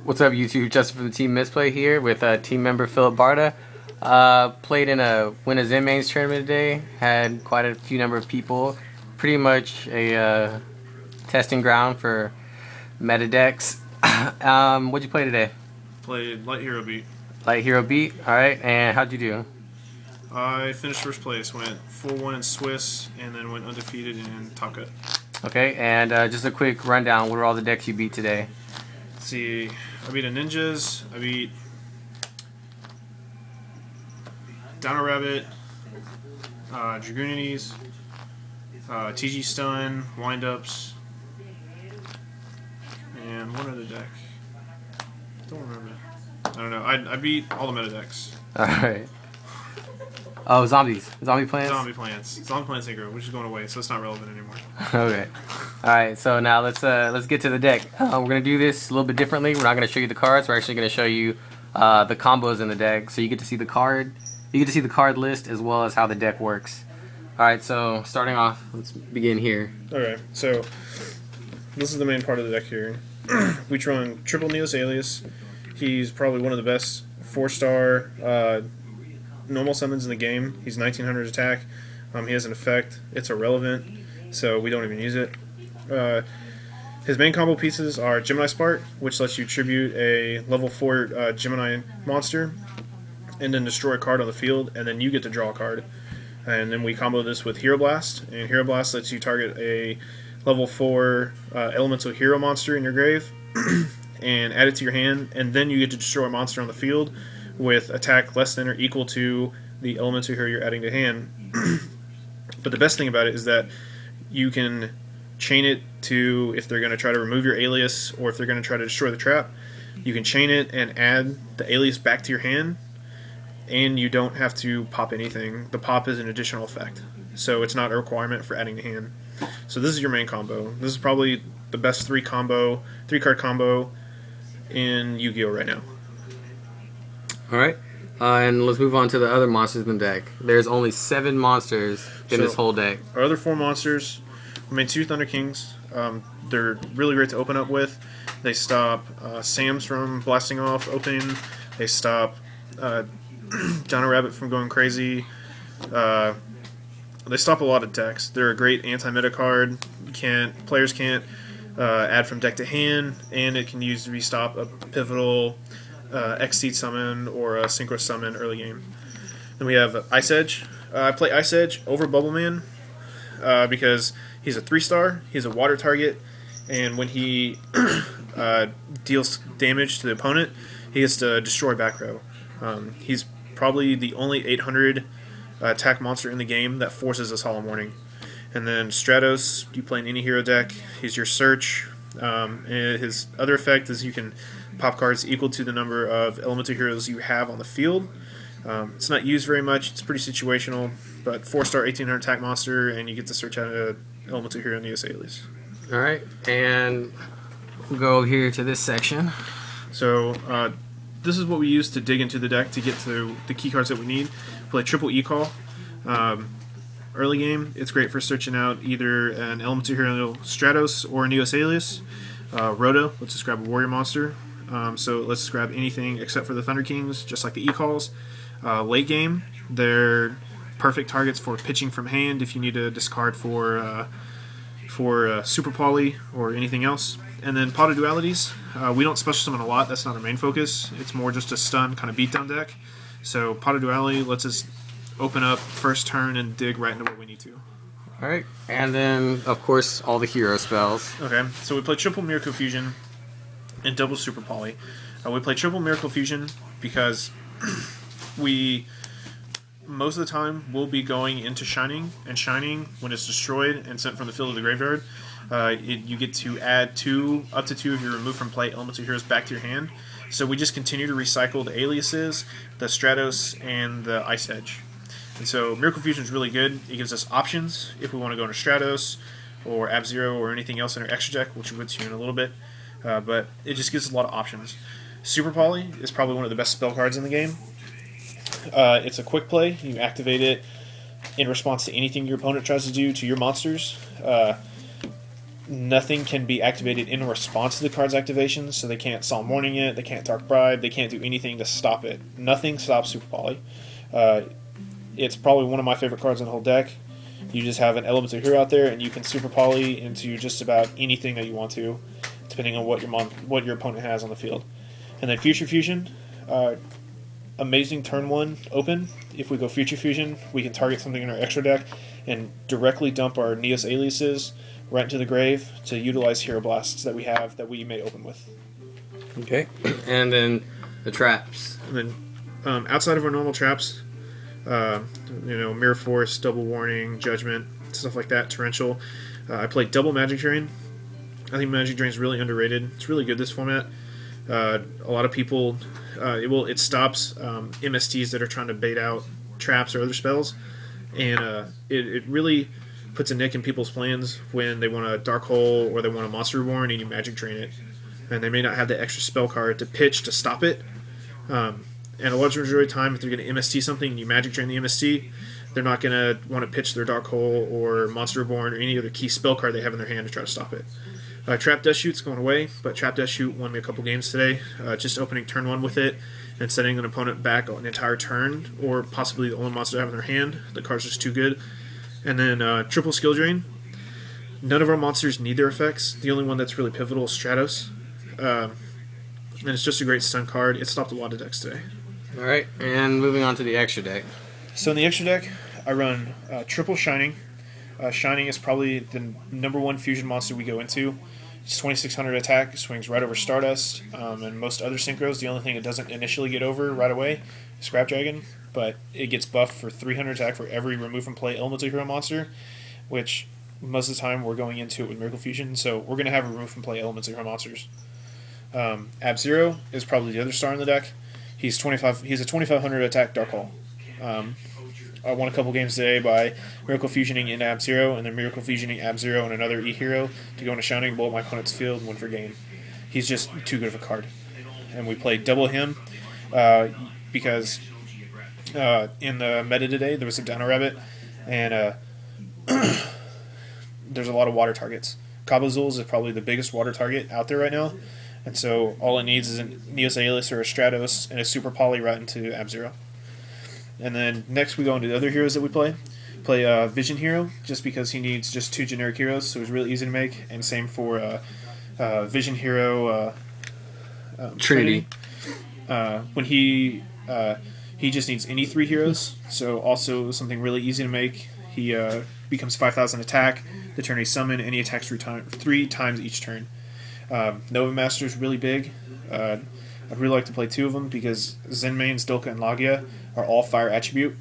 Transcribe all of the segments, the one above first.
What's up, YouTube? Justin from the Team Misplay here with team member Philip Barta. Played in a Win a Zen Mains tournament today. Had quite a few number of people. Pretty much a testing ground for meta decks. What'd you play today? Played Light Hero Beat. Light Hero Beat. All right. And how'd you do? I finished first place. Went 4-1 in Swiss, and then went undefeated in Top Cut. Okay. And just a quick rundown. What are all the decks you beat today? Let's see, I beat a Ninjas. I beat Dino Rabbit, Dragoonies, TG Stun, Windups, and one other deck. Don't remember. I don't know. I beat all the meta decks. All right. Oh, zombies. Zombie plants? Zombie plants. Zombie plants aggro, which is going away, so it's not relevant anymore. Okay. All right. So now let's get to the deck. We're gonna do this a little bit differently. We're not gonna show you the cards. We're actually gonna show you the combos in the deck, so you get to see the card. You get to see the card list as well as how the deck works. All right. So starting off, let's begin here. Okay. So this is the main part of the deck here. We run triple Neos Alias. He's probably one of the best 4-star normal summons in the game. He's 1900 attack. He has an effect. It's irrelevant, so we don't even use it. His main combo pieces are Gemini Spark, which lets you tribute a level 4 Gemini monster, and then destroy a card on the field, and then you get to draw a card. And then we combo this with Hero Blast, and Hero Blast lets you target a level 4 elemental hero monster in your grave, and add it to your hand, and then you get to destroy a monster on the field with attack less than or equal to the elemental hero you're adding to hand. But the best thing about it is that you can chain it to, if they're going to try to remove your alias or if they're going to try to destroy the trap, you can chain it and add the alias back to your hand, and you don't have to pop anything. The pop is an additional effect, so it's not a requirement for adding to hand. So this is your main combo. This is probably the best 3-card combo in Yu-Gi-Oh! Right now. All right. And let's move on to the other monsters in the deck. There's only 7 monsters in this whole deck. Our other 4 monsters, we made 2 Thunder Kings. They're really great to open up with. They stop Sams from blasting off opening. They stop Dino Rabbit from going crazy. They stop a lot of decks. They're a great anti-meta card. Players can't add from deck to hand, and it can use to restop a pivotal X-Seed summon or a Synchro summon early game. Then we have Ice Edge. I play Ice Edge over Bubble Man because he's a 3-star, he's a water target, and when he deals damage to the opponent, he gets to destroy back row. He's probably the only 800 attack monster in the game that forces a Solemn Warning. And then Stratos, you play in any hero deck, he's your search. And his other effect is you can pop cards equal to the number of elemental heroes you have on the field. It's not used very much, it's pretty situational, but 4-star 1800 attack monster, and you get to search out an elemental hero in the Alias. Alright, and we'll go here to this section. So this is what we use to dig into the deck to get to the key cards that we need. Play triple E-Call. Early game, it's great for searching out either an elemental hero Stratos or a Neos Alias. Roto, let's just grab a warrior monster. So let's just grab anything except for the Thunder Kings, just like the E-Calls. Late game, they're perfect targets for pitching from hand if you need to discard for Super Poly or anything else. And then Pot of Dualities, we don't special summon a lot, that's not our main focus. It's more just a stun kind of beatdown deck. So Pot of Duality lets us open up first turn and dig right into what we need to. Alright, and then, of course, all the hero spells. Okay, so we play triple Miracle Fusion and double Super Poly. We play triple Miracle Fusion because we, most of the time, will be going into Shining, and Shining, when it's destroyed and sent from the field to the graveyard, you get to add up to two of your removed from play elemental heroes back to your hand. So we just continue to recycle the Aliases, the Stratos, and the Ice Edge. And so Miracle Fusion is really good. It gives us options if we want to go into Stratos or Ab-Zero or anything else in our extra deck, which we'll get to in a little bit. But it just gives us a lot of options. Super Poly is probably one of the best spell cards in the game. It's a quick play. You activate it in response to anything your opponent tries to do to your monsters. nothing can be activated in response to the card's activation, so they can't Solemn Warning it, they can't Dark Bribe, they can't do anything to stop it. Nothing stops Super Poly. It's probably one of my favorite cards in the whole deck. You just have an Elemental Hero out there, and you can Super Poly into just about anything that you want to, depending on what your opponent has on the field. And then Future Fusion, amazing turn 1 open. If we go Future Fusion, we can target something in our extra deck and directly dump our Neos Aliases right into the grave to utilize Hero Blasts that we have that we may open with. Okay. And then the traps. And then outside of our normal traps, Mirror Force, Double Warning, Judgment, stuff like that, Torrential. I played double Magic Drain. I think Magic Drain is really underrated. It's really good this format. A lot of people, it stops MSTs that are trying to bait out traps or other spells, and it really puts a nick in people's plans when they want a Dark Hole or they want a Monster Reborn and you Magic Drain it, and they may not have the extra spell card to pitch to stop it. And a large majority of the time, if they're going to MST something and you Magic Drain the MST, they're not going to want to pitch their Dark Hole or Monster Reborn or any other key spell card they have in their hand to try to stop it. Trap Death Shoot's going away, but Trap Death Shoot won me a couple games today. Just opening turn 1 with it and setting an opponent back an entire turn, or possibly the only monster they have in their hand. The card's just too good. And then Triple Skill Drain. None of our monsters need their effects. The only one that's really pivotal is Stratos. And it's just a great stun card. It stopped a lot of decks today. Alright, and moving on to the extra deck. So in the extra deck, I run Triple Shining. Shining is probably the #1 fusion monster we go into. It's 2600 attack, it swings right over Stardust, and most other synchros. The only thing it doesn't initially get over right away is Scrap Dragon, but it gets buffed for 300 attack for every remove from play Elemental Hero monster, which most of the time we're going into it with Miracle Fusion, so we're going to have remove from play Elemental Hero monsters. Ab-Zero is probably the other star in the deck. He's a 2500 attack Dark Hole. I won a couple games today by Miracle Fusioning in Ab-Zero and then Miracle Fusioning Ab-Zero and another E-Hero to go into Shining, blow up my opponent's field, and win for game. He's just too good of a card. And we played double him because in the meta today there was a Dino Rabbit, and there's a lot of water targets. Kabazools is probably the biggest water target out there right now, and so all it needs is a Neos Alias or a Stratos and a Super Poly right into Ab-Zero. And then next we go into the other heroes that we play. Vision Hero, just because he needs just 2 generic heroes, so it's really easy to make. And same for Vision Hero Trinity. When he just needs any 3 heroes, so also something really easy to make. He becomes 5000 attack the turn he summon, and he attacks 3 times each turn. Nova Master is really big. I'd really like to play 2 of them because Zenmain, Stilka, and Lagia are all fire attribute,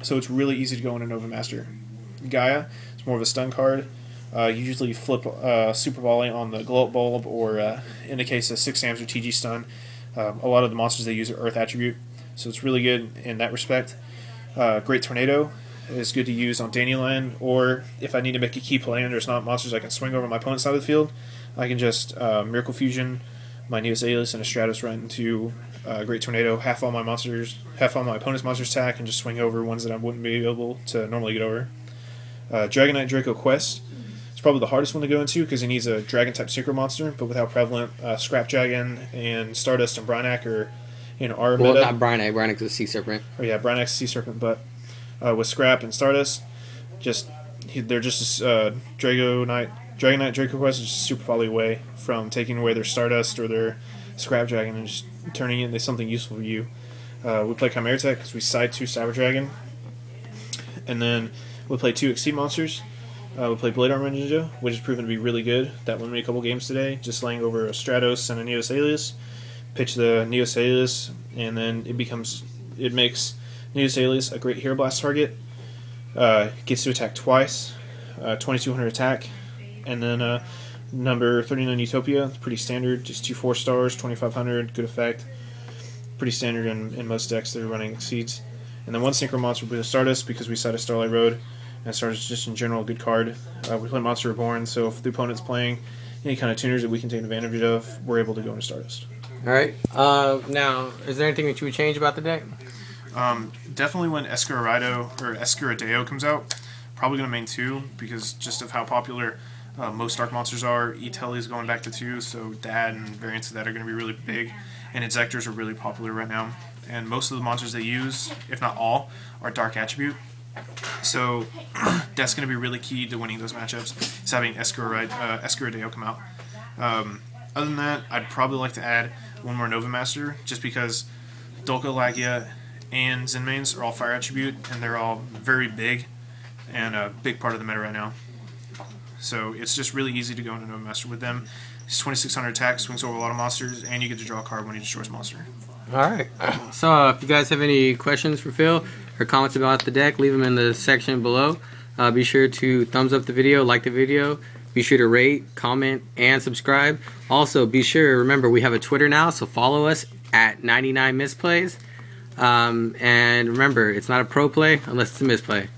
so it's really easy to go into Nova Master. Gaia is more of a stun card. You usually flip Super Volley on the Glow Up Bulb, or in the case of 6 Sams or TG Stun, a lot of the monsters they use are Earth attribute, so it's really good in that respect. Great Tornado is good to use on Dandelion, or if I need to make a key play and there's not monsters I can swing over my opponent's side of the field, I can just Miracle Fusion my Neos Alias and a Stratos right into Great Tornado, half all my opponent's monsters attack, and just swing over ones that I wouldn't be able to normally get over. Dragonite Draco Quest is probably the hardest one to go into because he needs a Dragon type Synchro monster, but without prevalent Scrap Dragon and Stardust and Brynac are our meta. Well, not Brynac. Brynac's a Sea Serpent. Oh yeah, Brynac's Sea Serpent, but with Scrap and Stardust, they're just Dragonite Draco Quest is just super far away from taking away their Stardust or their Scrap Dragon and just turning it into something useful for you. We play Chimera Tech because we side 2 Cyber Dragon. And then we play 2 Exceed monsters. We play Blade Armor Ninja, which has proven to be really good. That won me a couple games today, just laying over a Stratos and a Neos Alias. Pitch the Neos Alias, and then it makes Neos Alias a great Hero Blast target. Gets to attack twice, 2200 attack. And then number 39 Utopia, it's pretty standard, just 2 4-stars, 2500, good effect. Pretty standard in most decks that are running Exceeds. And then 1 Synchro monster with Stardust because we side a Starlight Road, and Stardust is just in general a good card. We play Monster Reborn, so if the opponent's playing any kind of tuners that we can take advantage of, we're able to go into Stardust. Alright, now, is there anything that you would change about the deck? Definitely when Escuridao comes out, probably going to main 2 because just of how popular Most Dark Monsters are. E-Telly is going back to 2, so Dad and variants of that are going to be really big. And Exectors are really popular right now. And most of the monsters they use, if not all, are Dark Attribute. So that's going to be really key to winning those matchups, is having Escurideo come out. Other than that, I'd probably like to add one more Nova Master, just because Dolka, Lagia, and Zenmaines are all Fire Attribute, and they're all very big, and a big part of the meta right now. So it's just really easy to go into Nova Master with them. It's 2600 attack, swings over a lot of monsters, and you get to draw a card when he destroys a monster. Alright, so if you guys have any questions for Phil or comments about the deck, leave them in the section below. Be sure to thumbs up the video, like the video. Be sure to rate, comment, and subscribe. Also, be sure, remember, we have a Twitter now, so follow us at 99misplays. And remember, it's not a pro play unless it's a misplay.